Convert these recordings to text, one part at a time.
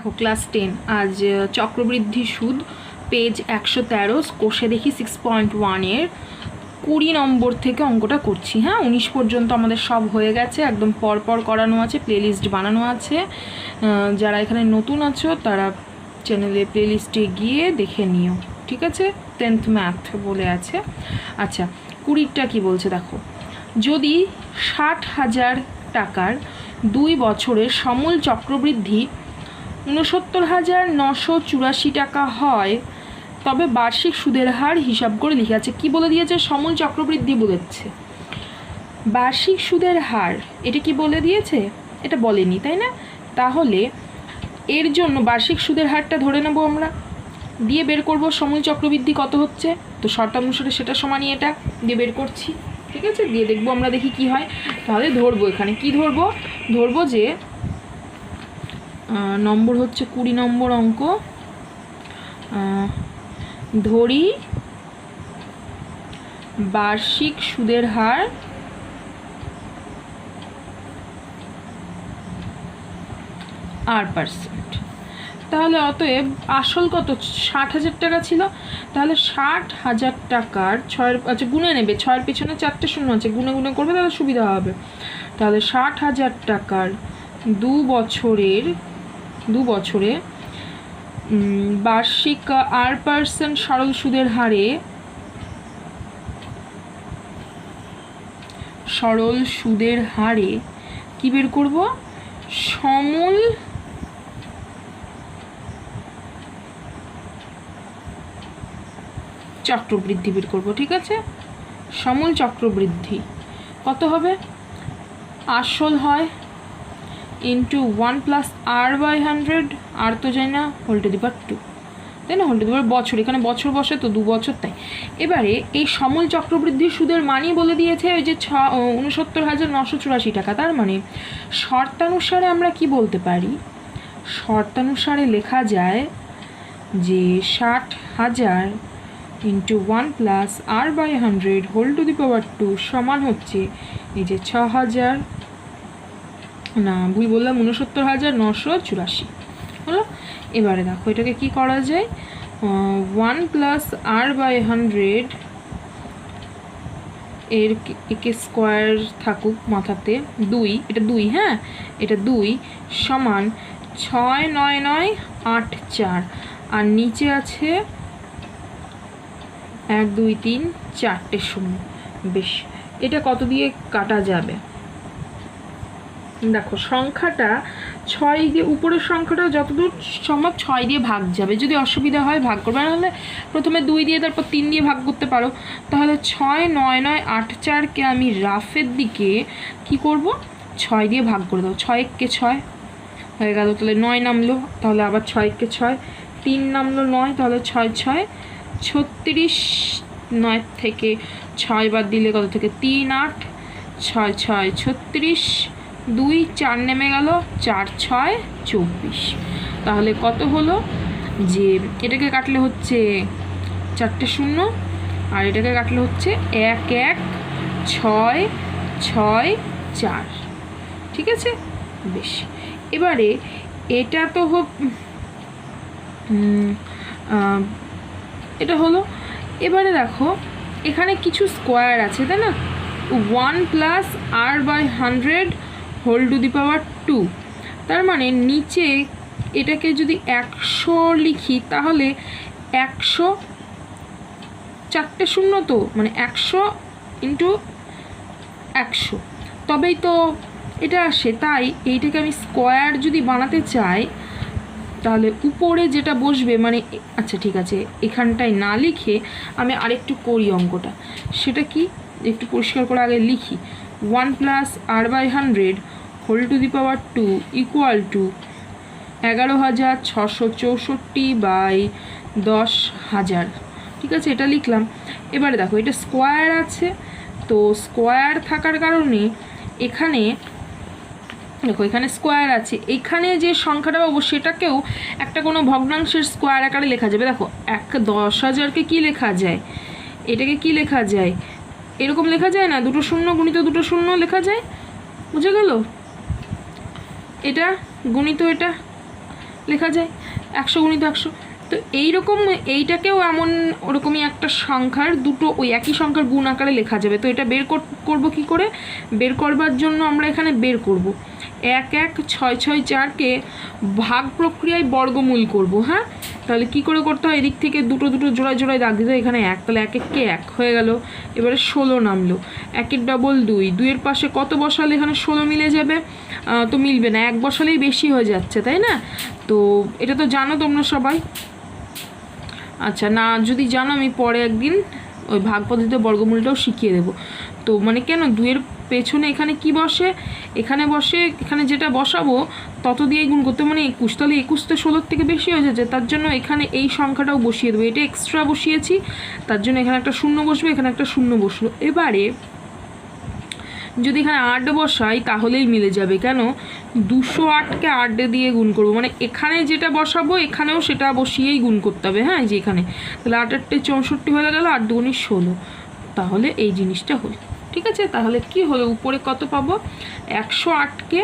দেখো ক্লাস 10 আজ চক্রবৃদ্ধি সুদ পেজ 113 কোষে দেখি 6.1 এর 20 নম্বর থেকে অঙ্কটা করছি। হ্যাঁ, 19 পর্যন্ত আমাদের সব হয়ে গেছে, একদম পরপর করানো আছে, প্লেলিস্ট বানানো আছে। যারা এখানে নতুন আছো তারা চ্যানেলে প্লেলিস্টে গিয়ে দেখে নিও, ঠিক আছে। 10th ম্যাথ বলে আছে। আচ্ছা, 20টা কি বলছে দেখো, যদি 60,000 টাকার 2 বছরের সমূল চক্রবৃদ্ধি 69,984 টাকা হয়, তবে বার্ষিক সুদের হার হিসাব করে লিখে আছে। কী বলে দিয়েছে? সমূল চক্রবৃদ্ধি বলেছে। বার্ষিক সুদের হার এটা কি বলে দিয়েছে? এটা বলেনি, তাই না? তাহলে এর জন্য বার্ষিক সুদের হারটা ধরে নেব আমরা, দিয়ে বের করব সমূল চক্রবৃদ্ধি কত হচ্ছে। তো শর্তানুসারে সেটা সমানই এটা দিয়ে বের করছি, ঠিক আছে। দিয়ে দেখবো আমরা, দেখি কি হয়। তাহলে ধরবো এখানে কি ধরবো, ধরবো যে নম্বর হচ্ছে 20 নম্বর অঙ্ক। ধরি বার্ষিক সুদের হার %। তাহলে অতএব আসল কত? 60,000 টাকা ছিল। তাহলে 60,000 টাকার 6, আচ্ছা গুনে নেবে, 6-এর পেছনে 4টে শূন্য আছে, গুনে গুনে করবে, তাহলে সুবিধা হবে। তাহলে 60,000 টাকার 2 বছরে বার্ষিক %, সরল সুদের হারে, সরল সুদের হারে কি বের করব? সমূল চক্রবৃদ্ধি বের করব, ঠিক আছে। সমূল চক্রবৃদ্ধি কত হবে? আসল হয় ইন্টু 1 + r/100, আর তো যায় না, হোল টু দি পাওয়ার 2, তাই না। হোল টু দি পাওয়ার বছর, এখানে বছর বসে তো 2 বছর, তাই। এবারে এই সমূল চক্রবৃদ্ধির সুদের মানই বলে দিয়েছে ওই যে 69,984 টাকা। তার মানে শর্তানুসারে আমরা কি বলতে পারি? শর্তানুসারে লেখা যায় যে 60,000 into 1 + r/100 whole to the power 2 সমান হচ্ছে এই যে 6,000, না ভুল বললাম, 69,984 হলো। এবারে দেখো এটাকে কি করা যায়, 1 + r/100 এর একে স্কোয়ার থাকুক মাথাতে, 2, এটা 2, হ্যাঁ এটা 2 সমান 69984, আর নিচে আছে 1 2 3 4টে শূন্য। বেশ, এটা কত দিয়ে কাটা যাবে? দেখো সংখ্যাটা 6 দিয়ে, উপরের সংখ্যাটা যতদূর সম্ভব 6 দিয়ে ভাগ যাবে। যদি অসুবিধা হয় ভাগ করবে, নাহলে প্রথমে 2 দিয়ে তারপর 3 দিয়ে ভাগ করতে পারো। তাহলে 69984কে আমি রাফের দিকে কি করব? 6 দিয়ে ভাগ করে দেবো। 6 × 6 হয়ে গেল, তাহলে 9 নামলো। তাহলে আবার 6 × 6 3 নামলো 9, তাহলে 6 6 36, 9 থেকে 6 বাদ দিলে কত থেকে 3 8, 6 6 36, 2 4 নেমে গেল, 4 6 24। তাহলে কত হলো? যে এটাকে কাটলে হচ্ছে 4টে শূন্য, আর এটাকে কাটলে হচ্ছে 1 1 6 6 4, ঠিক আছে। বেশ, এবারে এটা তো এটা হলো। এবারে দেখো এখানে কিছু স্কোয়ার আছে, তাই না। 1 + r/100 whole to the power 2, তার মানে নিচে এটাকে যদি 100 লিখি, তাহলে 100, 4টে শূন্য তো, মানে 100 × 100, তবেই তো এটা আসে। তাই এইটাকে আমি স্কোয়ার যদি বানাতে চাই, তাহলে উপরে যেটা বসবে, মানে আচ্ছা ঠিক আছে, এখানটায় না লিখে আমি আরেকটু করি অঙ্কটা। সেটা কি, একটু পরিষ্কার করে আগে লিখি। 1 + r/100 whole to the power 2 equal to 11,664/10,000, ঠিক আছে, এটা লিখলাম। এবারে দেখো এটা স্কোয়ার আছে, তো স্কোয়ার থাকার কারণে এখানে দেখো এখানে স্কোয়ার আছে, এখানে যে সংখ্যাটা পাবো সেটাকেও একটা কোনো ভগ্নাংশের স্কোয়ার আকারে লেখা যাবে। দেখো 10,000কে কি লেখা যায়, এটাকে কি লেখা যায়, এরকম লেখা যায় না, 2 শূন্য গুণিত 2 শূন্য লেখা যায়, বুঝে গেল। এটা গুণিত এটা লেখা যায়, 100 গুণিত 100। তো এইরকম এইটাকেও এমন ওরকমই একটা সংখ্যার দুটো ওই একই সংখ্যার গুণ আকারে লেখা যাবে। তো এটা বের করবো কী করে? বের করবার জন্য আমরা এখানে বের করব 1 1 6 6 4কে ভাগ প্রক্রিয়ায় বর্গমূল করব। হ্যাঁ, তাহলে কি করে করতে হয়? এদিক থেকে দুটো দুটো জোড়ায় জোড়ায় দাগ দিতে হয়। এখানে 1, তাহলে 1 1 কে 1 হয়ে গেল। এবারে 16 নামলো, 1 এর ডবল 2, 2-এর পাশে কত বসালে এখানে 16 মিলে যাবে? তো মিলবে না, 1 বসালেই বেশি হয়ে যাচ্ছে, তাই না? তো এটা তো জানো তোমরা সবাই। আচ্ছা, না যদি জানো আমি পরে একদিন ওই ভাগ পদ্ধতিতে বর্গমূলটাও শিখিয়ে দেবো। তো মানে কেন 2-এর পেছনে এখানে কি বসে? এখানে বসে, এখানে যেটা বসাবো তত দিয়েই গুণ করতে, মানে 21, তাহলে 21 তো 16 থেকে বেশি হয়ে যাচ্ছে, তার জন্য এখানে এই সংখ্যাটাও বসিয়ে দেবো। এটা এক্সট্রা বসিয়েছি, তার জন্য এখানে একটা শূন্য বসবে, এখানে একটা শূন্য বসলো। এবারে যদি এখানে 8 বসাই তাহলেই মিলে যাবে। কেন? 208কে 8 দিয়ে গুণ করবো, মানে এখানে যেটা বসাবো এখানেও সেটা বসিয়েই গুণ করতে হবে। হ্যাঁ, যে এখানে তাহলে 8 8 64 হয়ে গেল, 8 2 16, তাহলে এই জিনিসটা হলো। ঠিক আছে, তাহলে কি হলো? উপরে কত পাবো? 108কে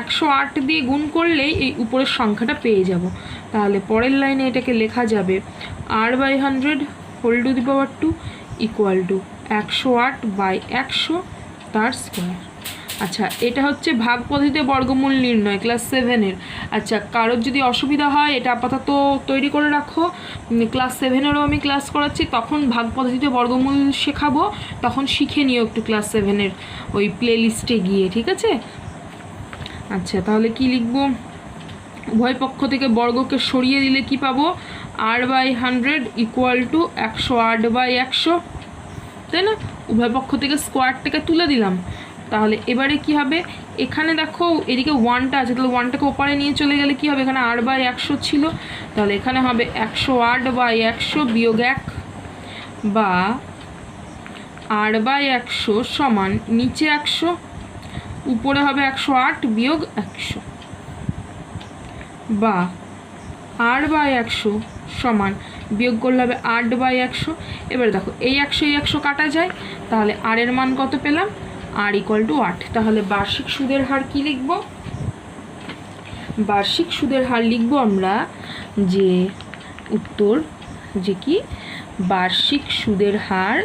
108 দিয়ে গুণ করলেই এই উপরের সংখ্যাটা পেয়ে যাব। তাহলে পরের লাইনে এটাকে লেখা যাবে r/100 whole to the power 2 equal to 108/100 তার স্কোয়ার। আচ্ছা, এটা হচ্ছে ভাগ পদ্ধতিতে বর্গমূল নির্ণয় ক্লাস 7-এর। আচ্ছা, কারোর যদি অসুবিধা হয় এটা আপাতত তৈরি করে রাখো, ক্লাস 7-এরও আমি ক্লাস করাচ্ছি, তখন ভাগ পদ্ধতিতে বর্গমূল শেখাবো, তখন শিখে নিও একটু ক্লাস 7-এর ওই প্লে লিস্টে গিয়ে। ঠিক আছে? আচ্ছা, তাহলে কি লিখবো? উভয় পক্ষ থেকে বর্গকে সরিয়ে দিলে কি পাবো? r/100 ইকুয়াল টু 108/100, তাই না? উভয় পক্ষ থেকে স্কোয়ারটাকে তুলে দিলাম। তাহলে এবারে কি হবে? এখানে দেখো এদিকে 1টা আছে, তাহলে 1টাকে ওপারে নিয়ে চলে গেলে কি হবে? এখানে r/100 ছিল, তাহলে এখানে হবে 108/100 বিয়োগ 1, বা r/100 সমান নিচে 100, উপরে হবে 108 বিয়োগ 100, বা r/100 সমান বিয়োগ করলে হবে 8/100। এবারে দেখো এই 100 কাটা যায়, তাহলে r এর মান কত পেলাম? r equal to 8। তাহলে বার্ষিক সুদের হার কি লিখব? বার্ষিক সুদের হার লিখব আমরা যে উত্তর, যে কি বার্ষিক সুদের হার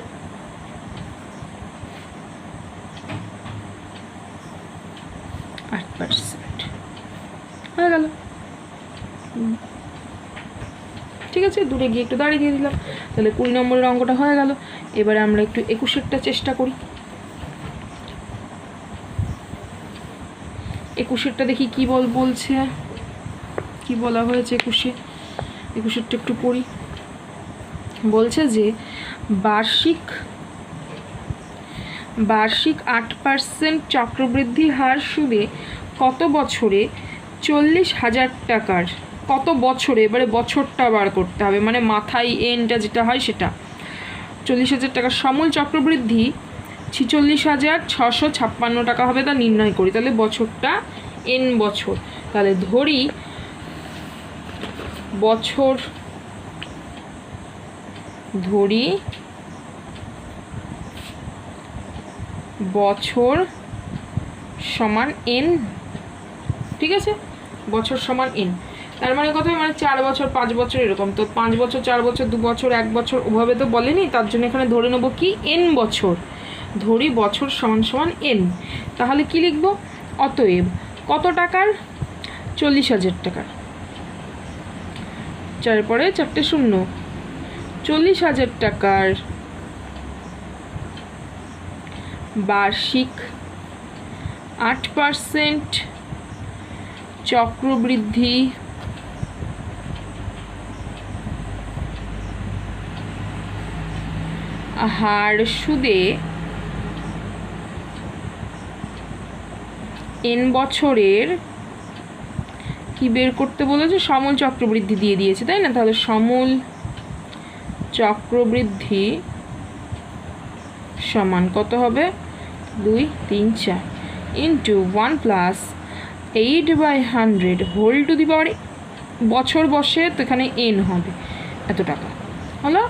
হয়ে গেল। ঠিক আছে, দূরে গিয়ে একটু দাঁড়িয়ে দিয়ে দিলাম। তাহলে 20 নম্বরের অঙ্কটা হয়ে গেল। এবারে আমরা একটু 21-এরটা চেষ্টা করি। 21-এরটা দেখি কি বলছে, কি বলা হয়েছে 21-এরটা একটু পড়ি। বলছে যে বার্ষিক 8% চক্রবৃদ্ধি হার সুদে কত বছরে 40,000 টাকার, কত বছরে, এবারে বছরটা বার করতে হবে, মানে মাথায় এনটা যেটা হয় সেটা, 40,000 টাকার সমূল চক্রবৃদ্ধি 46,656 টাকা হবে, তা নির্ণয় করি। তাহলে বছরটা এন বছর, তাহলে ধরি বছর সমান এন। ঠিক আছে, বছর সমান এন, তার মানে কত? মানে 4 বছর 5 বছর এরকম। তো 5 বছর 4 বছর 2 বছর 1 বছর ওভাবে তো বলেনি, তার জন্য এখানে ধরে নেবো কি এন বছর। ধরি বছর সমান সমান এন, তাহলে কি লিখব? অতএব কত টাকার? 40,000 টাকার, 4 পরে 4টে শূন্য, 40,000 টাকার বার্ষিক 8% চক্রবৃদ্ধি হার সুদে এন বছরের কি বের করতে বলেছে? সমূল চক্রবৃদ্ধি দিয়ে দিয়েছে, তাই না? তাহলে সমূল চক্রবৃদ্ধি সমান কত হবে? 2 3 4 into 1 plus 8/100 whole to the power, বছর বসে তো এখানে এন হবে এত টাকা হলো।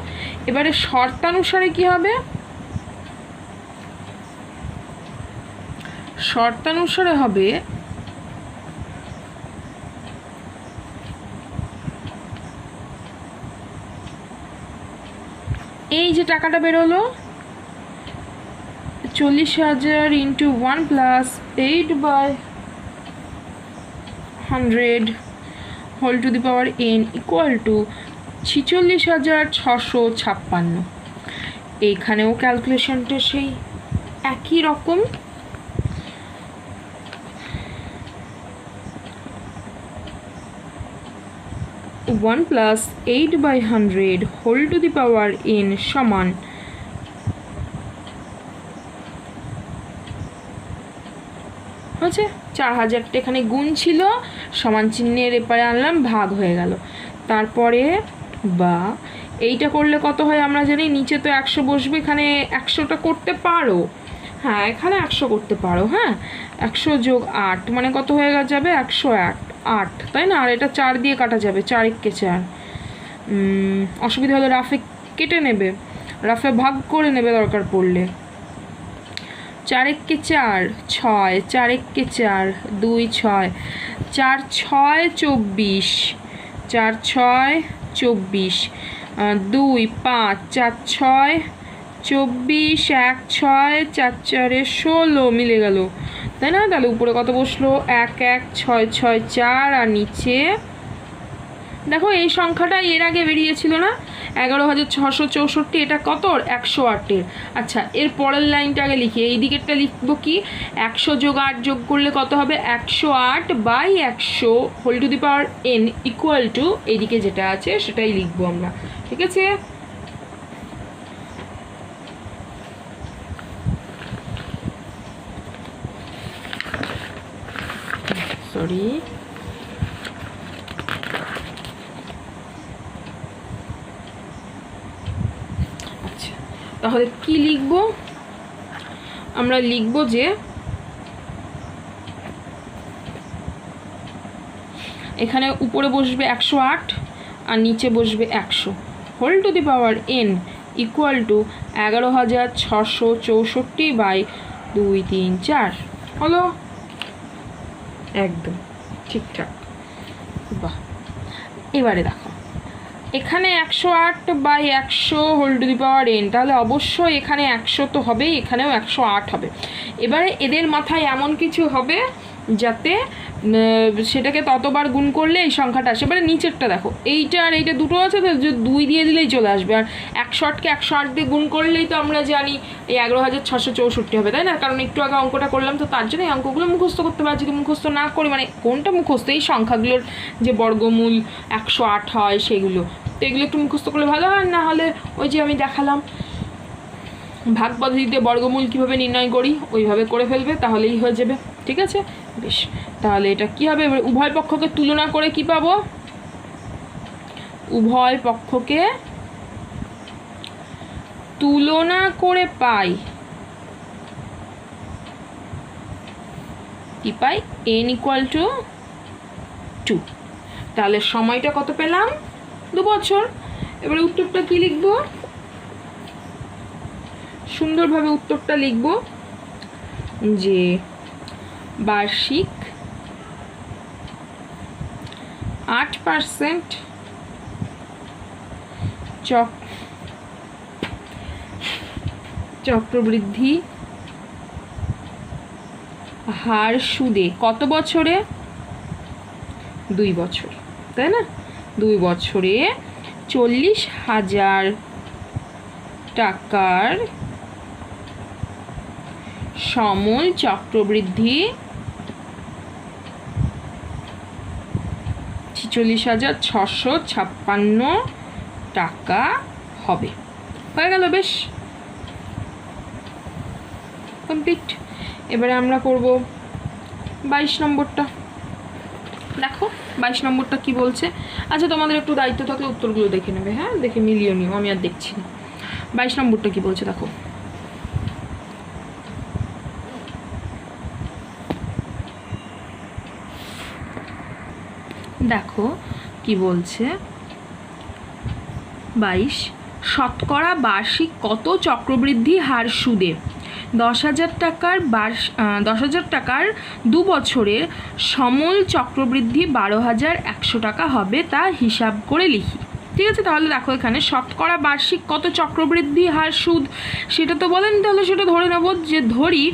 এবারে শর্তানুসারে কি হবে? শর্তানুসারে হবে এই যে টাকাটা বেরোলো 40,000 into 1 plus 8/100 whole to the power n equal to 46,656। এইখানেও ক্যালকুলেশনটা সেই একই রকম। One plus 8/100 whole to the power n সমান হচ্ছে 4,000টা এখানে গুণ ছিল, সমান চিহ্নের এপারে আনলাম, ভাগ হয়ে গেল। তারপরে বা এইটা করলে কত হয় আমরা জানি, নিচে তো 100 বসবে, এখানে 100টা করতে পারো, হ্যাঁ এখানে 100 করতে পারো, হ্যাঁ 100 যোগ 8 মানে কত হয়ে যাবে 108, তাই না? আর এটা 4 দিয়ে কাটা যাবে, 4 একে 4। অসুবিধা হলে রাফে কেটে নেবে, রাফে ভাগ করে নেবে দরকার পড়লে। 4 একে 4, 6, 4 একে 4, 2 6, 4 6 24, 4 6 24, 2 5, 4 6 24, 1 6, 4 4 16 মিলে গেল, তাই না? তাহলে উপরে কত বসলো 1 1 6 6 4, আর নিচে দেখো এই সংখ্যাটা এর আগে বেরিয়েছিল না 11,664, এটা কত 108-এর। আচ্ছা এর পরের লাইনটা আগে লিখি, এই দিকেরটা লিখবো কি 100 যোগ 8 যোগ করলে কত হবে 108/100 whole to the power n equal to এইদিকে যেটা আছে সেটাই লিখবো আমরা, ঠিক আছে? সরি, আচ্ছা তাহলে কি লিখব আমরা, লিখব যে এখানে উপরে বসবে 108 আর নিচে বসবে 100 whole to the power n equal to 11,664/2 3 4 হলো, একদম ঠিকঠাক। বাহ, এবারে দেখো এখানে 108/100 whole to the power n, তাহলে অবশ্যই এখানে 100 তো হবেই, এখানেও 108 হবে। এবারে এদের মাথায় এমন কিছু হবে যাতে সেটাকে ততবার গুণ করলে এই সংখ্যাটা আসে। এবারে নিচেরটা দেখো, এইটা আর এইটা দুটো আছে তো 2 দিয়ে দিলেই চলে আসবে, আর 108কে 108 দিয়ে গুণ করলেই তো আমরা জানি এই 11,664 হবে, তাই না? কারণ একটু আগে অঙ্কটা করলাম তো তার জন্য এই অঙ্কগুলো মুখস্থ করতে পারছি। যদি মুখস্থ না করি, মানে কোনটা মুখস্থ, এই সংখ্যাগুলোর যে বর্গমূল 108 হয় সেগুলো, তো এগুলো একটু মুখস্থ করলে ভালো হয়। না হলে ওই যে আমি দেখালাম ভাগ পদ্ধতিতে বর্গমূল কীভাবে নির্ণয় করি ওইভাবে করে ফেলবে, তাহলেই হয়ে যাবে, ঠিক আছে? বেশ, তাহলে এটা কি হবে, উভয় পক্ষকে তুলনা করে কি পাবো, উভয় পক্ষকে তুলনা করে পাই কি পাই n ইকুয়াল টু 2। তাহলে সময়টা কত পেলাম 2 বছর। এবারে উত্তরটা কি লিখব, সুন্দরভাবে উত্তরটা লিখব যে বার্ষিক 8% চক্রবৃদ্ধি হার সুদে কত বছরে 2 বছর, তাই না? 2 বছরে 40,000 টাকার সমূল চক্রবৃদ্ধি 46,656 টাকা হবে। হয়ে গেল, বেশ কমপ্লিট। এবারে আমরা করব 22 নম্বরটা। দেখো 22 নম্বরটা কি বলছে। আচ্ছা তোমাদের একটু দায়িত্ব থাকলে উত্তরগুলো দেখে নেবে, হ্যাঁ দেখে মিলিয়ে নিও, আমি আর দেখছি না। 22 নম্বরটা কি বলছে দেখো, দেখো কি বলছে 22, শতকরা বার্ষিক কত চক্রবৃদ্ধি হার সুদে 10,000 টাকার 2 বছরের সমূল চক্রবৃদ্ধি 12,100 টাকা হবে তা হিসাব করে লিখি। ঠিক আছে, তাহলে দেখো এখানে শতকরা বার্ষিক কত চক্রবৃদ্ধি হার সুদ সেটা তো বলেন, তাহলে সেটা ধরে নেব যে ধরি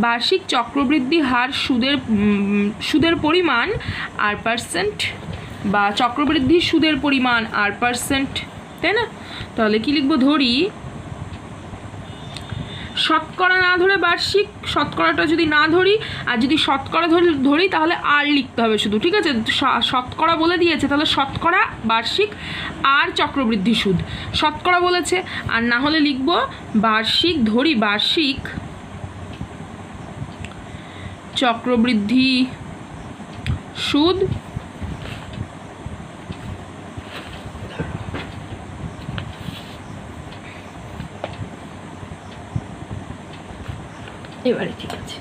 বার্ষিক চক্রবৃদ্ধি হার সুদের পরিমাণ R%, বা চক্রবৃদ্ধি সুদের পরিমাণ R%, তাই না? তাহলে কি লিখবো, ধরি শতকরা না ধরে বার্ষিক, শতকরাটা যদি না ধরি, আর যদি শতকরা ধরি তাহলে আর লিখতে হবে শুধু, ঠিক আছে? শতকরা বলে দিয়েছে, তাহলে শতকরা বার্ষিক আর চক্রবৃদ্ধি সুদ, শতকরা বলেছে, আর না হলে লিখব বার্ষিক, ধরি বার্ষিক চক্রবৃদ্ধি সুদ এবারে ঠিক আছে,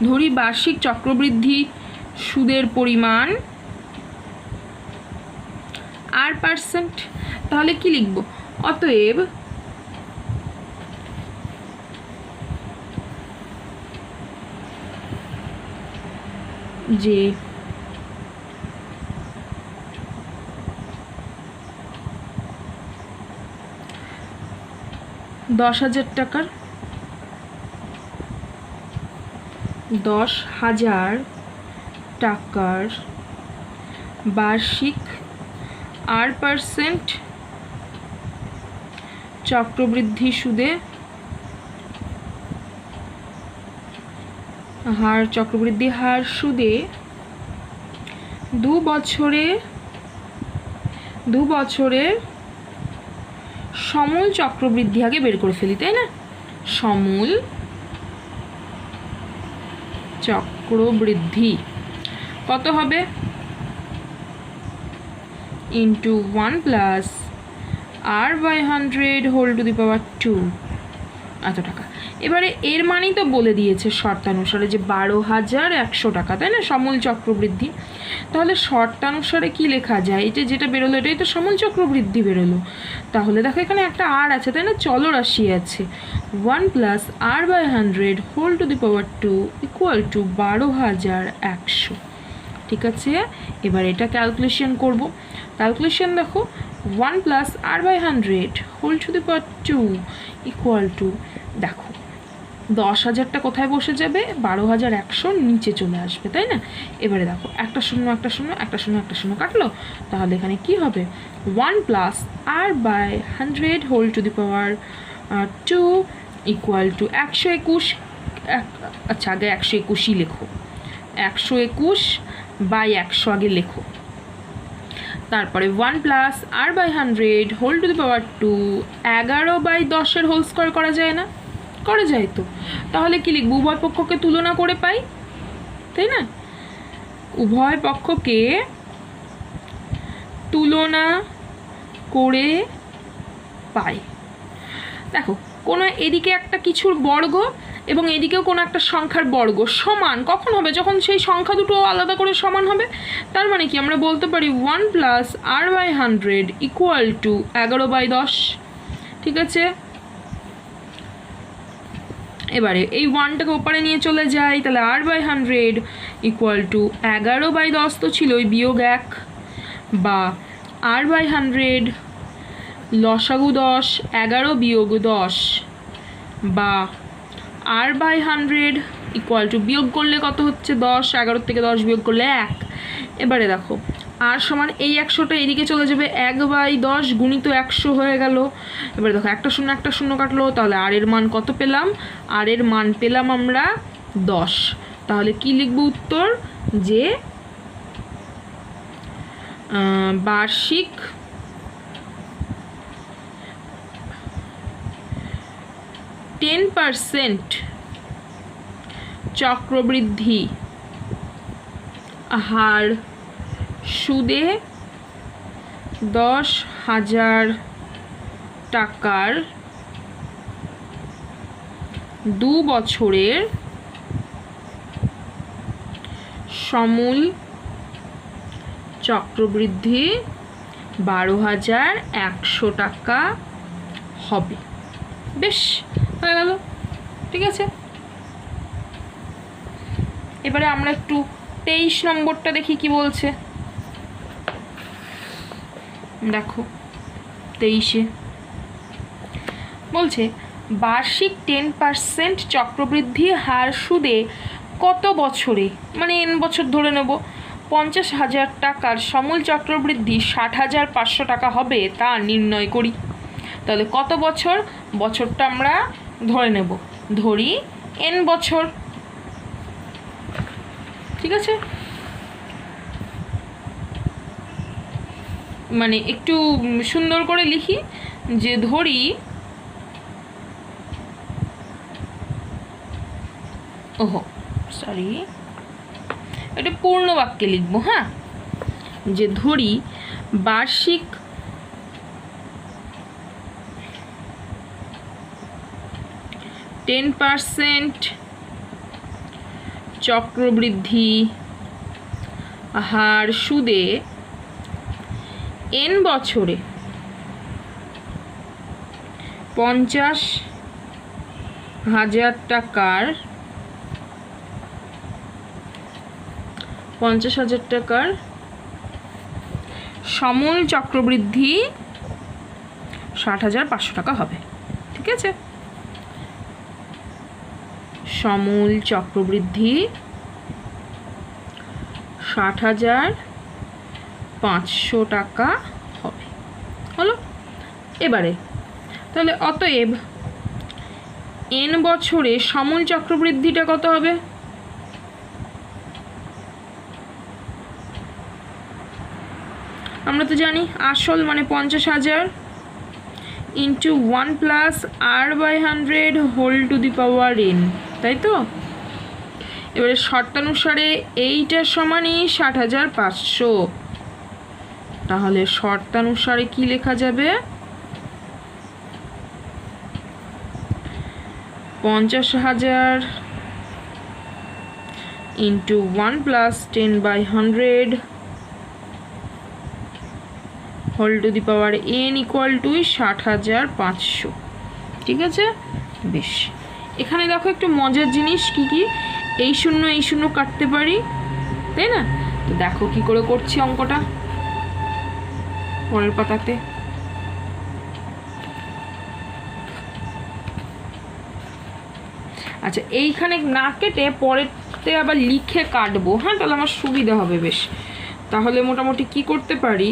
ধরি বার্ষিক চক্রবৃদ্ধি সুদের পরিমাণ R%, তাহলে কি লিখব, অতএব যে 10,000 টাকার 10,000 টাকার বার্ষিক R% চক্রবৃদ্ধি সুদে চক্রবৃদ্ধি হার সুদে 2 বছরের সমূল চক্রবৃদ্ধি আগে বের করে ফেলি, তাই না? সমূল চক্রবৃদ্ধি কত হবে, into 1 plus R/100 whole to the power 2, এত টাকা। এবারে এর মানেই তো বলে দিয়েছে শর্তানুসারে যে 12,100 টাকা, তাই না, সমূল চক্রবৃদ্ধি। তাহলে শর্তানুসারে কি লেখা যায়, এটা যেটা বেরোলো এটাই তো সমূল চক্রবৃদ্ধি বেরোলো। তাহলে দেখো এখানে একটা আর আছে, তাই না, চলরাশি আছে, 1 plus R/100 whole to the power 2 equal to 12,100, ঠিক আছে? এবার এটা ক্যালকুলেশন করব। ক্যালকুলেশন দেখো, 1 plus R/100 whole to the power 2 equal to, দেখো 10,000টা কোথায় বসে যাবে, 12,100 নিচে চলে আসবে, তাই না? এবারে দেখো একটা শূন্য একটা শূন্য একটা শূন্য একটা শূন্য কাটলো, তাহলে এখানে কি হবে, 1 plus R/100 whole to the power 2 equal to 121, আচ্ছা আগে 121ই লেখো, 121/100 আগে লেখো, তারপরে 1 plus R/100 whole to the power 2, 11/10 whole square করা যায় না, করা যায় তো। তাহলে কি লিখব, উভয় পক্ষকে তুলনা করে পাই, তাই না? উভয় পক্ষকে তুলনা করে পাই। দেখো কোনো এদিকে একটা কিছুর বর্গ এবং এদিকেও কোনো একটা সংখ্যার বর্গ সমান কখন হবে, যখন সেই সংখ্যা দুটো আলাদা করে সমান হবে। তার মানে কি আমরা বলতে পারি 1 প্লাস R/100 ইকুয়াল টু 11/10, ঠিক আছে? এবারে এই 1টাকে ওপারে নিয়ে চলে যাই, তাহলে R/100 ইকুয়াল টু 11/10 তো ছিল, ওই বিয়োগ 1, বা R/100 লসাগু 10, 11 বিয়োগ 10, বা R/100 ইকুয়াল টু, বিয়োগ করলে কত হচ্ছে 10, 11 থেকে 10 বিয়োগ করলে 1। এবারে দেখো আর সমান এই 100টা এদিকে চলে যাবে, 1/10 গুণিত 100 হয়ে গেল। এবারে দেখো একটা শূন্য একটা শূন্য কাটলো, তাহলে আর এর মান কত পেলাম, আর এর মান পেলাম আমরা 10। তাহলে কি লিখব উত্তর, যে বার্ষিক %, চক্রবৃদ্ধি হার সুদে 10,000 টাকার 2 বছরের সমূল চক্রবৃদ্ধি 12,100 টাকা হবে। বেশ হয়ে গেল, ঠিক আছে? এবারে আমরা একটু 23 নম্বরটা দেখি কি বলছে। দেখো 23-এ বলছে বার্ষিক 10% চক্রবৃদ্ধি হার সুদে কত বছরে, মানে n বছর ধরে নেব, 50,000 টাকার সমূল চক্রবৃদ্ধি 60,500 টাকা হবে তা নির্ণয় করি। তাহলে কত বছর, বছরটা আমরা ধরে নেব, ধরি n বছর। ঠিক আছে, মানে একটু সুন্দর করে লিখি যে ধরি এটা পূর্ণ বাক্যে লিখবো। হ্যাঁ, যে ধরি বার্ষিক %10 চক্রবৃদ্ধি হার সুদে n বছরে 50,000 টাকার সমূল চক্রবৃদ্ধি 60,500 টাকা হবে। ঠিক আছে, সমূল চক্রবৃদ্ধি 60,500 টাকা হবে। হলো, এবারে তাহলে অতএব n বছরে সমূল চক্রবৃদ্ধিটা কত হবে? আমরা তো জানি আসল মানে 50,000 into 1 plus r/100 whole to the power n, তাই তো? এবারে শর্তানুসারে এইটা সমানই 60,500, তাহলে শর্তানুসারে কি লেখা যাবে? 50,000 into 1 plus 10/100 whole to the power n equal to 60,500। ঠিক আছে, বেশ। এখানে দেখো একটু মজার জিনিস, কি এই শূন্য কাটতে পারি, তাই না? তো দেখো কি করে করছি অঙ্কটা পরের পাতাতে। আচ্ছা, এইখানে না কেটে পরেরতে আবার লিখে কাটবো। হ্যাঁ, তাহলে আমার সুবিধা হবে বেশ। তাহলে মোটামুটি কি করতে পারি,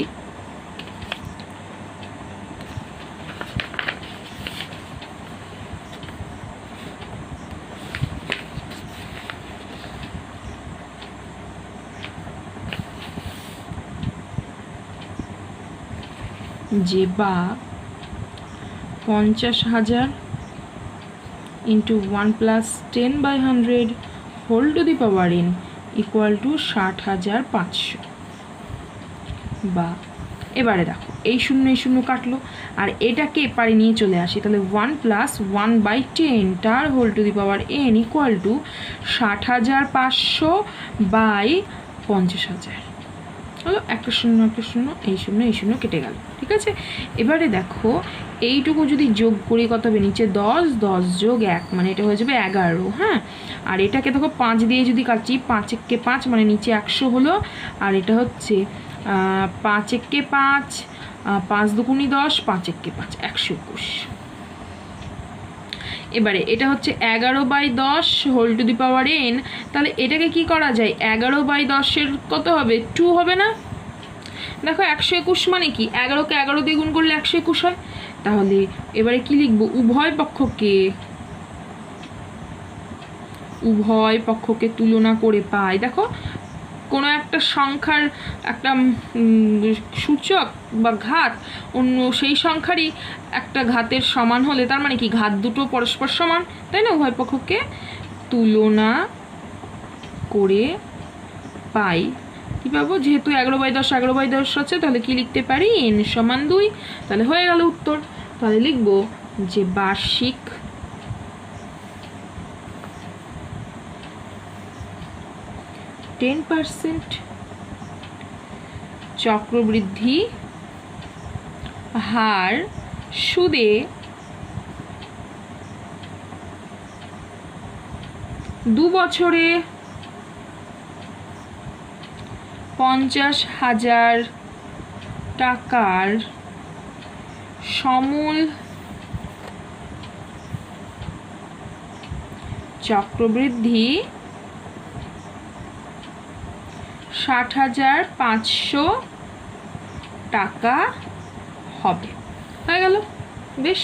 যে বা 50,000 into 1 plus 10/100 whole to the power n equal to 60,500। বা এবারে দেখো এই শূন্য কাটলো, আর এটাকে এপারে নিয়ে চলে আসি, তাহলে 1 প্লাস 1/10 টার whole to the power n equal to 60,500 by 50,000। হলো, একটা শূন্য এই শূন্য কেটে গেল। ঠিক আছে, এবারে দেখো এইটুকু যদি যোগ করি কত হবে? নিচে 10 যোগ 1 মানে এটা হয়ে যাবে 11। হ্যাঁ, আর এটাকে দেখো 5 দিয়ে যদি কাটছি, 5 একে 5 মানে নিচে 100 হলো, আর এটা হচ্ছে 5 একে 5, 5 দুগুণি 10, 5 একে 5, 121। এবারে এটা হচ্ছে 11/10 whole to the power n, তাহলে এটাকে কি করা যায়? 11/10 কত হবে? 2 হবে না? দেখো 121 মানে কি? 11কে 11 দিয়ে গুণ করলে 121 হয়। তাহলে এবারে কি লিখবো? উভয় পক্ষকে তুলনা করে পাই, দেখো কোনো একটা সংখ্যার একটা সূচক বা ঘাত অন্য সেই সংখ্যারই একটা ঘাতের সমান হলে তার মানে কি ঘাত দুটো পরস্পর সমান, তাই না? উভয় পক্ষকে তুলনা করে পাই। কী পাবো? যেহেতু 11/10 আছে, তাহলে কি লিখতে পারি? n সমান 2। তাহলে হয়ে গেল উত্তর। তাহলে লিখব যে বার্ষিক %10 চক্রবৃদ্ধি হার সুদে 2 বছরে 50,000 টাকার সমূল চক্রবৃদ্ধি 60,500 টাকা হবে। হয়ে গেল? বেশ,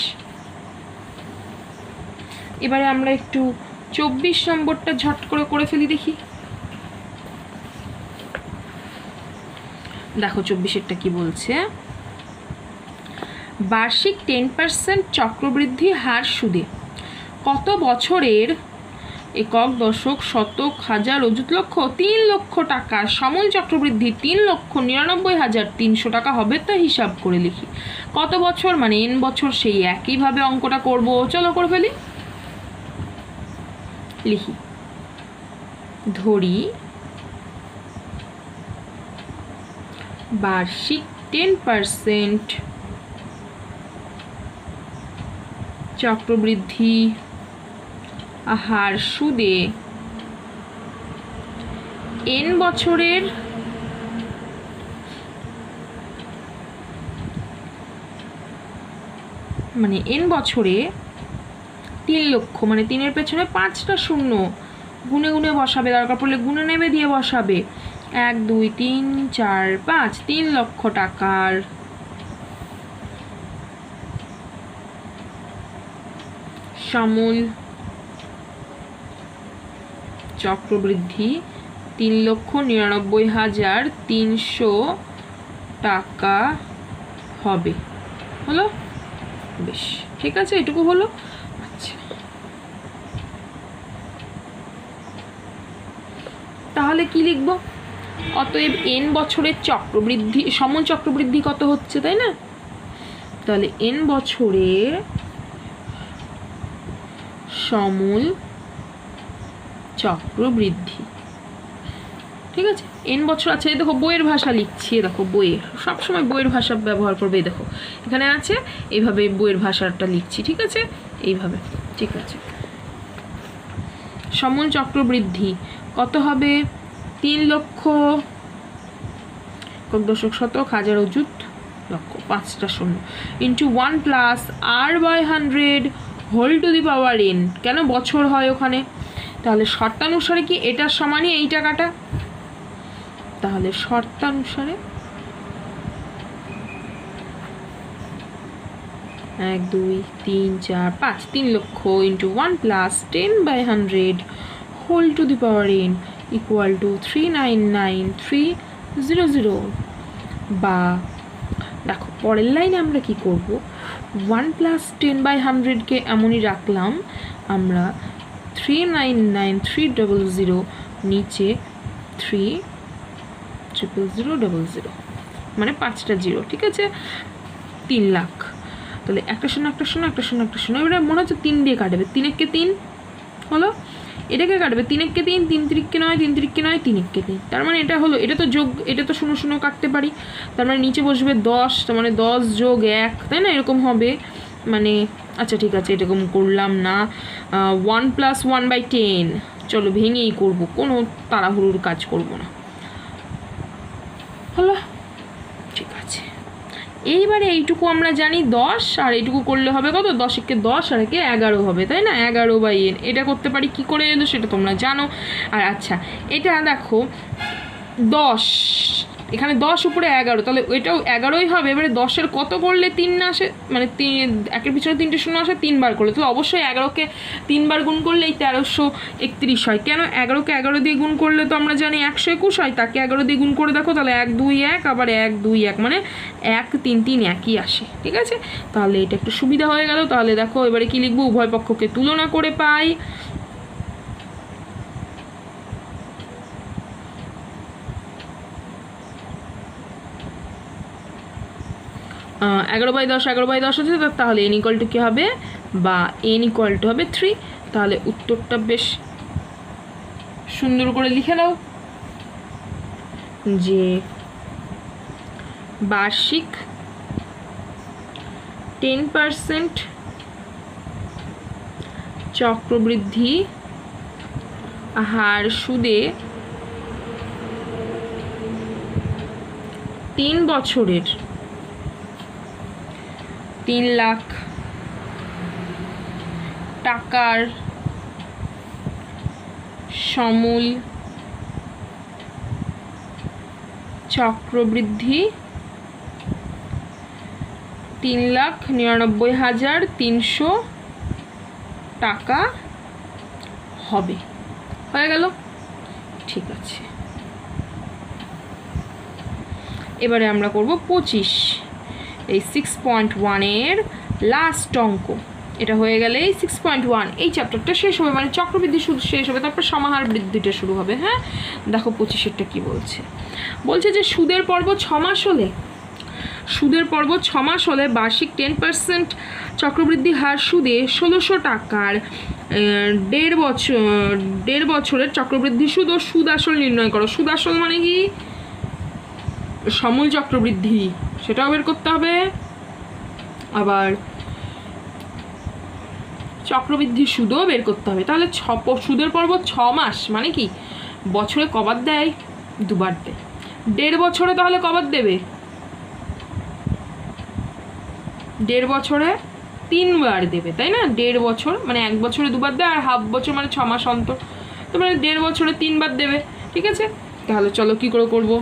এবারে আমরা একটু 24 নম্বরটা ঝট করে ফেলি দেখি। দেখো 24-এরটা কি বলছে। বার্ষিক 10% চক্রবৃদ্ধি হার সুদে কত বছরের একক, দশক, শতক, হাজার, অযুত, লক্ষ 3 লক্ষ টাকার সমূল চক্রবৃদ্ধি 3,99,300 টাকা হবে, তা হিসাব করে লিখি। কত বছর মানে n বছর, সেই একইভাবে অঙ্কটা করব। চলো করে ফেলি। লিখি, ধরি বার্ষিক 10% চক্রবৃদ্ধি হার সুদে n বছরের মানে n বছরে 3 লক্ষ মানে 3-এর পেছনে 5টা শূন্য গুনে গুনে বসাবে, দরকার পড়লে গুনে নেবে, দিয়ে বসাবে 1 2 3 4 5 3 লক্ষ টাকার সমূল চক্রবৃদ্ধি 3,99,300 টাকা হবে। হলো? বেশ, ঠিক আছে, এটুকু হলো। আচ্ছা, তাহলে কি লিখবো? অতএব n বছরের চক্রবৃদ্ধি, সমূল চক্রবৃদ্ধি কত হচ্ছে, তাই না? তাহলে n বছরের সমূল চক্রবৃদ্ধি, ঠিক আছে, n বছর আছে। দেখো বইয়ের ভাষা লিখছি, দেখো বইয়ের, সবসময় বইয়ের ভাষা ব্যবহার করবে। দেখো এখানে আছে, এইভাবে বইয়ের ভাষাটা লিখছি, ঠিক আছে, এইভাবে, ঠিক আছে। সমূল চক্রবৃদ্ধি কত হবে? 3 লক্ষ, একক, দশক, শতক, হাজার, অযুত, লক্ষ, 5টা শূন্য, into 1 plus r/100 whole to the power n। কেন বছর হয় ওখানে? তাহলে শর্তানুসারে কি এটার সমানই এই টাকাটা? তাহলে শর্তানুসারে 1 2 3 4 5 3 lakh into 1 plus 10/100 whole to the power n equal to 399,300। বা দেখো পরের লাইনে আমরা কি করব, 1 প্লাস 10/100কে এমনই রাখলাম আমরা, 399,300 নিচে 3,000,000 মানে 5টা জিরো, ঠিক আছে, 3 লাখ। তাহলে একটা শূন্য একটা শূন্য একটা শূন্য একটা শূন্য, এবারে মনে হচ্ছে 3 দিয়ে কাটবে, 3 একে 3 হলো, এটাকে কাটবে 3 একে 3, 3 3 9, 3 3 9, 3 1 3, তার মানে এটা হলো, এটা তো যোগ, এটা তো শূন্য শূন্য কাটতে পারি, তার মানে নিচে বসবে 10, তার মানে 10 যোগ 1, তাই না, এরকম হবে। মানে আচ্ছা ঠিক আছে, এরকম করলাম না, 1 প্লাস 1/10, চলো ভেঙেই করব, কোনো তাড়াহুড়োর কাজ করব না। হলো, ঠিক আছে। এইবারে এইটুকু আমরা জানি 10, আর এইটুকু করলে হবে কত, 10 একে 10 আর একে 11 হবে, তাই না, 11/n। এটা করতে পারি, কি করে এলো সেটা তোমরা জানো। আর আচ্ছা, এটা দেখো 10, এখানে 10 উপরে 11, তাহলে এটাও 11ই হবে। এবারে 10-এর কত করলে 3 না আসে, মানে 1-এর পিছনে 3টে শূন্য আসে 3 বার করলে, তাহলে অবশ্যই 11কে 3 বার গুণ করলে এই 1331 হয়। কেন? 11কে 11 দিয়ে গুণ করলে তো আমরা জানি 121 হয়, তাকে 11 দিয়ে গুণ করে দেখো, তাহলে 1 2 1, আবার 1 2 1, মানে 1 3 3 একই আসে, ঠিক আছে। তাহলে এটা একটু সুবিধা হয়ে গেল। তাহলে দেখো এবারে কি লিখবো, উভয় পক্ষকে তুলনা করে পাই, 11/10 11/10 আছে, তাহলে n ইকুয়াল টু কী হবে, বা n ইকুয়াল টু হবে 3। তাহলে উত্তরটা বেশ সুন্দর করে লিখে দাও যে বার্ষিক 10% চক্রবৃদ্ধি হার সুদে 3 বছরের 3 লাখ টাকার সমূল চক্রবৃদ্ধি 3,99,300 টাকা হবে। হয়ে গেল? ঠিক আছে, এবারে আমরা করব 25। এই 6.1 এর লাস্ট অঙ্ক। এটা হয়ে গেলে 6.1 এই চ্যাপ্টারটা শেষ হবে, মানে চক্রবৃদ্ধি সুদ শেষ হবে, তারপর সমাহার বৃদ্ধিটা শুরু হবে। হ্যাঁ, দেখো 25এরটা কি বলছে। বলছে যে সুদের পর্ব 6 মাস হলে, সুদের পর্ব 6 মাস হলে বার্ষিক 10% চক্রবৃদ্ধি হার সুদে 1600 টাকার 1.5 বছরের চক্রবৃদ্ধি সুদ ও সুদ আসল নির্ণয় করো। সুদ আসল মানে কি? সমূল চক্রবৃদ্ধি, সেটাও বের করতে হবে। আবার চক্রবৃদ্ধি সুদও বের করতে হবে। তাহলে সুদের পর্ব 6 মাস মানে কি? বছরে কবার দেয়? 2 বার দেয়। 1.5 বছরে তাহলে কবার দেবে? 1.5 বছরে 3 বার দেবে, তাই না? 1.5 বছর মানে 1 বছরে 2 বার দেয়, আর হাফ বছর মানে 6 মাস অন্তর, তো মানে 1.5 বছরে 3 বার দেবে। ঠিক আছে, তাহলে চলো কি করে করব।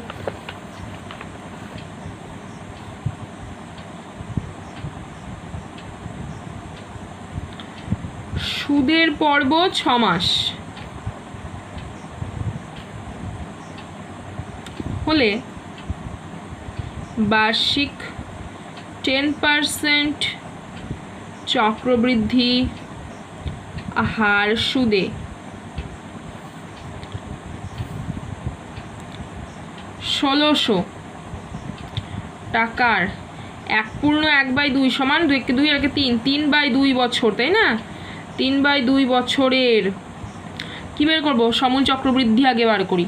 সুদের পর্ব 6 মাস হলে বার্ষিক 10% চক্রবৃদ্ধি হার সুদে 1600 টাকার 1/2 সমান 2 আর 3 3/2 বছর, তাই না? 3/2 বছরের কি বের করবো? সমূল চক্রবৃদ্ধি আগে বার করি।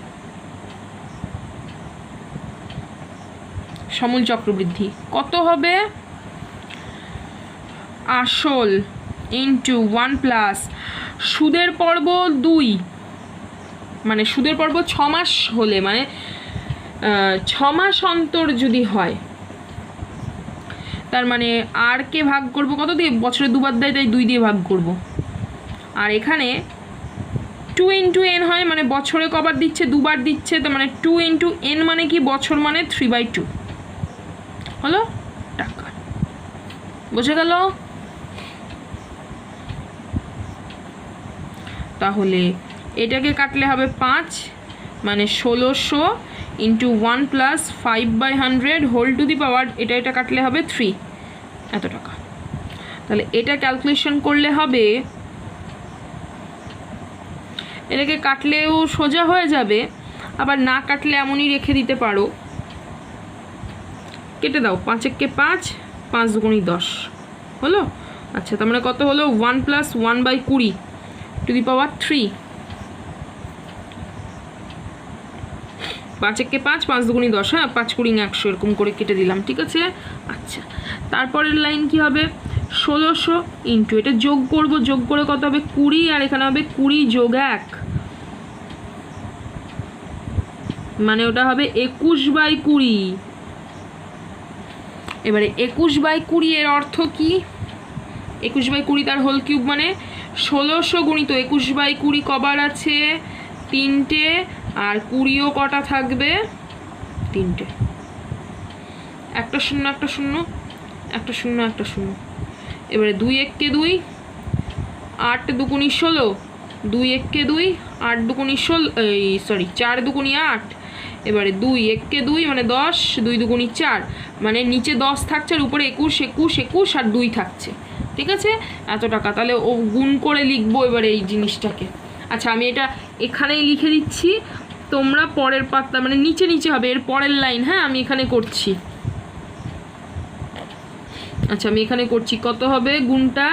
সমূল চক্রবৃদ্ধি কত হবে? আসল ইন্টু 1 + সুদের পর্ব 2, মানে সুদের পর্ব 6 মাস হলে, মানে 6 মাস অন্তর যদি হয়, তার মানে আর কে ভাগ করব কত দিয়ে? বছরে 2 বার দেয়, তাই 2 দিয়ে ভাগ করব। আর এখানে 2 × n হয়, মানে বছরে কবার দিচ্ছে? 2 বার দিচ্ছে, তার মানে 2 × n মানে কি? বছর মানে 3/2 হলো টাকা। বুঝে গেল? তাহলে এটাকে কাটলে হবে 5, মানে 1600 × 1 + 5/100 হোল টু দি পাওয়ার, এটা কাটলে হবে 3, এত টাকা। তাহলে এটা ক্যালকুলেশন করলে হবে, এটাকে কাটলেও সোজা হয়ে যাবে, আবার না কাটলে এমনই রেখে দিতে পারো। কেটে দাও, 5 × 5, 5 × 2 = 10 হলো। আচ্ছা, তার মানে কত হলো? 1 + 1/20 টু দি পাওয়ার 3। 5 × 5, 5 × 2 = 10। হ্যাঁ, 5 × 100 এরকম করে কেটে দিলাম। ঠিক আছে। আচ্ছা, তারপরের লাইন কি হবে? 1600 ইন্টু, এটা যোগ করব, যোগ করে কত হবে? 20, আর এখানে হবে 20 + 1, মানে ওটা হবে 21/20। এবারে 21/20 এর অর্থ কি? 21/20 তার হোল কিউব, মানে 1600 × 21/20 কবার আছে? 3টে, আর 20ও কটা থাকবে? 3টে। একটা 0 একটা 0 একটা 0 একটা 0। এবারে 2 × 1 = 2, 8 × 2 = 16, 2 × 1 = 2, 8 × 2 = 16, 4 × 2 = 8। এবারে 2 × 1 = 2, মানে 10, 2 × 2 = 4, মানে নিচে 10 থাকছে আর উপরে 21, 21, 21 আর 2 থাকছে। ঠিক আছে, এত টাকা। তাহলে ও গুণ করে লিখবো এবারে এই জিনিসটাকে। আচ্ছা, আমি এটা এখানেই লিখে দিচ্ছি, তোমরা পরের পাতা, মানে নিচে নিচে হবে এর পরের লাইন। হ্যাঁ, আমি এখানে করছি। আচ্ছা, আমি এখানে করছি। কত হবে গুণটা?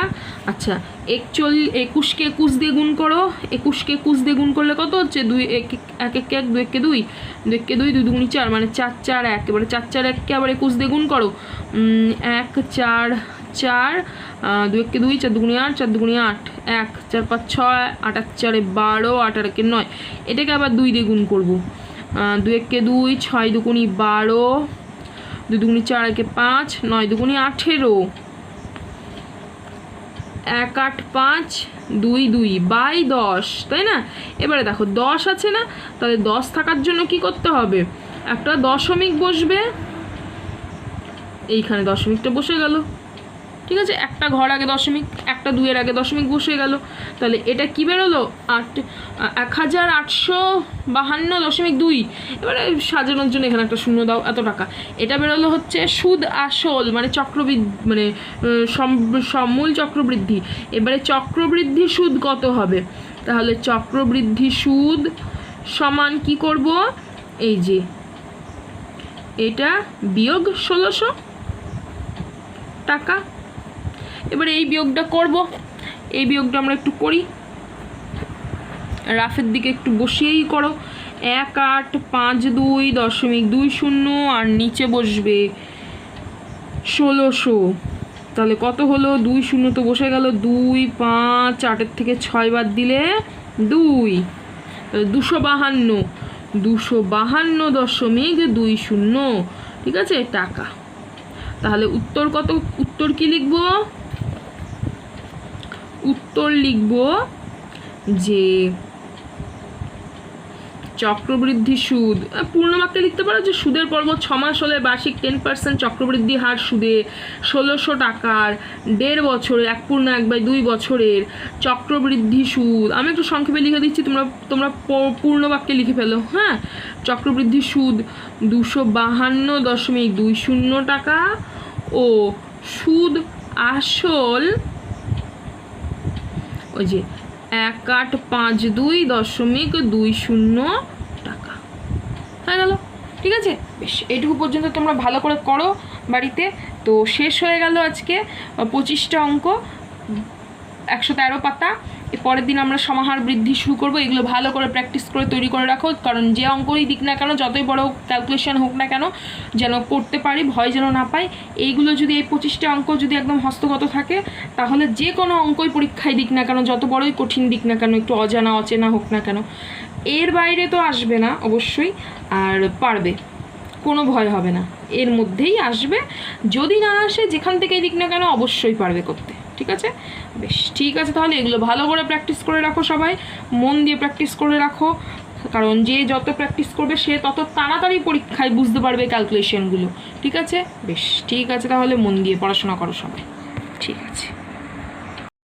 আচ্ছা, 21 কে 21 দিয়ে গুণ করো। 21 কে 21 দিয়ে গুণ করলে কত হচ্ছে? 2 1 1 1 1 2 1 2 2 1 2 2 2 4, মানে 4 4 1। এবারে 4 4 1 কে আবার 21 দিয়ে গুণ করো। 1 4 4, 2 1 2, 4 2 8, 4 2 8, 1 4 5 6, 8 4 12, 8 8 9। এটাকে আবার 2 দিয়ে গুণ করবো। 2 1 2, 6 2 12, 2 2 4 1 5, 9 2 18, 1 8 5 2 2 বাই 10, তাই না? এবারে দেখো 10 আছে না, তাহলে 10 থাকার জন্য কি করতে হবে, একটা দশমিক বসবে, এইখানে দশমিকটা বসে গেল, ঠিক আছে? একটা ঘর আগে দশমিক, একটা 2-এর আগে দশমিক বসে গেল, তাহলে এটা কি বেরোলো 1852.2। এবারে সাজানোর জন্য এখানে একটা শূন্য দাও, এত টাকা। এটা বেরোলো হচ্ছে সুদ আসল মানে চক্রবৃদ্ধি মানে মূল চক্রবৃদ্ধি। এবারে চক্রবৃদ্ধি সুদ কত হবে, তাহলে চক্রবৃদ্ধি সুদ সমান কি করব, এই যে এটা বিয়োগ 1600 টাকা। এবারে এই বিয়োগটা করব, এই বিয়োগটা আমরা একটু করি, রাফের দিকে একটু বসিয়েই করো। 1 8 5 2.20 আর নিচে বসবে 1600, তাহলে কত হলো, 20 তো বসে গেল, 2 5 8-এর থেকে 6 বাদ দিলে 2, তাহলে 252.20, ঠিক আছে টাকা। তাহলে উত্তর কত, উত্তর কি লিখব, উত্তর লিখব যে চক্রবৃদ্ধি সুদ, পূর্ণ বাক্যে লিখতে পারো যে সুদের পর্ব 6 মাস হলে বার্ষিক 10% চক্রবৃদ্ধি হার সুদে 1600 টাকার 1.5 বছরে 1.1/2 বছরের চক্রবৃদ্ধি সুদ। আমি একটু সংক্ষেপে লিখে দিচ্ছি, তোমরা পূর্ণ বাক্যে লিখে ফেলো। হ্যাঁ, চক্রবৃদ্ধি সুদ 252.20 টাকা ও সুদ আসল ওই যে 1852.20 টাকা হয়ে গেল, ঠিক আছে? বেশ, এইটুকু পর্যন্ত তোমরা ভালো করে করো বাড়িতে। তো শেষ হয়ে গেল আজকে 25টা অঙ্ক, 113 পাতা। এর পরের দিন আমরা সমাহার বৃদ্ধি শুরু করব। এগুলো ভালো করে প্র্যাকটিস করে তৈরি করে রাখো, কারণ যে অঙ্কই দিক না কেন, যতই বড় ক্যালকুলেশন হোক না কেন, যেন করতে পারি, ভয় যেন না পাই। এইগুলো যদি এই 25টা অঙ্ক যদি একদম হস্তগত থাকে, তাহলে যে কোনো অঙ্কই পরীক্ষায় দিক না কেন, যত বড়ই কঠিন দিক না কেন, একটু অজানা অচেনা হোক না কেন, এর বাইরে তো আসবে না অবশ্যই, আর পারবে, কোনো ভয় হবে না, এর মধ্যেই আসবে। যদি না আসে, যেখান থেকেই দিক না কেন, অবশ্যই পারবে করতে, ঠিক আছে? বেশ, ঠিক আছে, তাহলে এগুলো ভালো করে প্র্যাকটিস করে রাখো, সবাই মন দিয়ে প্র্যাকটিস করে রাখো, কারণ যে যত প্র্যাকটিস করবে সে তত তাড়াতাড়ি পরীক্ষায় বুঝতে পারবে ক্যালকুলেশনগুলো, ঠিক আছে? বেশ, ঠিক আছে, তাহলে মন দিয়ে পড়াশোনা করো সবাই, ঠিক আছে।